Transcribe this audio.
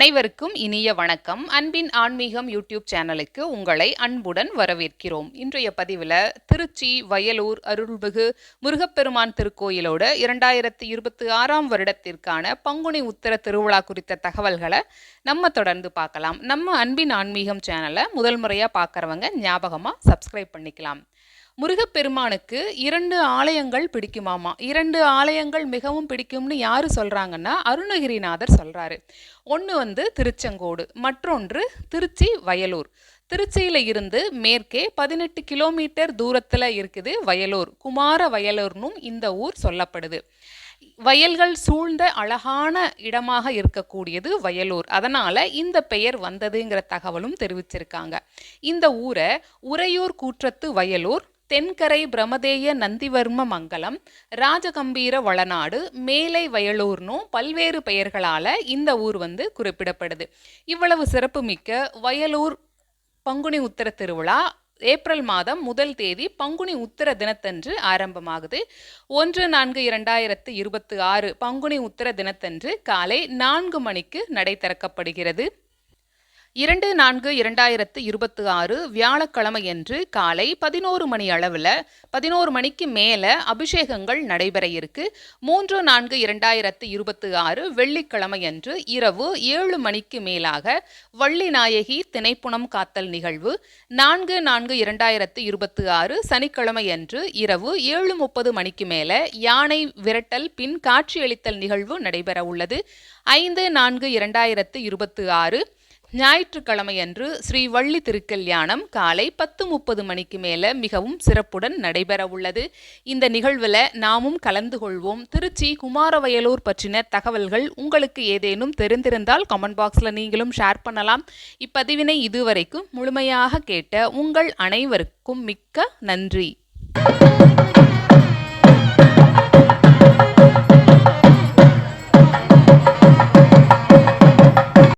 அனைவருக்கும் இனிய வணக்கம். அன்பின் ஆன்மீகம் யூடியூப் சேனலுக்கு உங்களை அன்புடன் வரவேற்கிறோம். இன்றைய பதிவில் திருச்சி வயலூர் அருள்மிகு முருகப்பெருமான் திருக்கோயிலோட 2026ஆம் வருடத்திற்கான பங்குனி உத்திர திருவிழா குறித்த தகவல்களை நம்ம தொடர்ந்து பார்க்கலாம். நம்ம அன்பின் ஆன்மீகம் சேனலை முதல் முறையாக பார்க்குறவங்க ஞாபகமாக சப்ஸ்கிரைப் பண்ணிக்கலாம். முருகப்பெருமானுக்கு 2 ஆலயங்கள் பிடிக்குமாமா. 2 ஆலயங்கள் மிகவும் பிடிக்கும்னு யாரு சொல்றாங்கன்னா அருணகிரிநாதர் சொல்றாரு. ஒன்று திருச்செங்கோடு, மற்றொன்று திருச்சி வயலூர். திருச்சியில இருந்து மேற்கே 18 கிலோமீட்டர் தூரத்துல இருக்குது வயலூர். குமார வயலூர்னும் இந்த ஊர் சொல்லப்படுது. வயல்கள் சூழ்ந்த அழகான இடமாக இருக்கக்கூடியது வயலூர். அதனால இந்த பெயர் வந்ததுங்கிற தகவலும் தெரிவிச்சிருக்காங்க. இந்த ஊரை உறையூர் கூற்றத்து வயலூர், தென்கரை பிரமதேய நந்திவர்ம மங்கலம், ராஜகம்பீர வளநாடு, மேலை வயலூர்னும் பல்வேறு பெயர்களால இந்த ஊர் குறிப்பிடப்படுது. இவ்வளவு சிறப்புமிக்க வயலூர் பங்குனி உத்திர திருவிழா ஏப்ரல் மாதம் 1 தேதி பங்குனி உத்திர தினத்தன்று ஆரம்பமாகுது. 1/4/2026 பங்குனி உத்திர தினத்தன்று காலை 4 மணிக்கு நடை திறக்கப்படுகிறது. 2/4/2026 வியாழக்கிழமையன்று காலை 11 மணி அளவில் 11 மணிக்கு மேலே அபிஷேகங்கள் நடைபெற இருக்கு. 3/4/2026 வெள்ளிக்கிழமையன்று இரவு 7 மணிக்கு மேலாக வள்ளி நாயகி திணைப்புணம் காத்தல் நிகழ்வு. 4/4/2026 சனிக்கிழமையன்று இரவு 7:30 மணிக்கு மேலே யானை விரட்டல் பின் காட்சியளித்தல் நிகழ்வு நடைபெற உள்ளது. 5/4/2026 ஞாயிற்றுக்கிழமையன்று ஸ்ரீ வள்ளி திருக்கல்யாணம் காலை 10:30 மணிக்கு மேலே மிகவும் சிறப்புடன் நடைபெற உள்ளது. இந்த நிகழ்வில் நாமும் கலந்து கொள்வோம். திருச்சி குமாரவயலூர் பற்றின தகவல்கள் உங்களுக்கு ஏதேனும் தெரிந்திருந்தால் கமெண்ட் பாக்ஸில் நீங்களும் ஷேர் பண்ணலாம். இப்பதிவினை இதுவரைக்கும் முழுமையாக கேட்ட உங்கள் அனைவருக்கும் மிக்க நன்றி.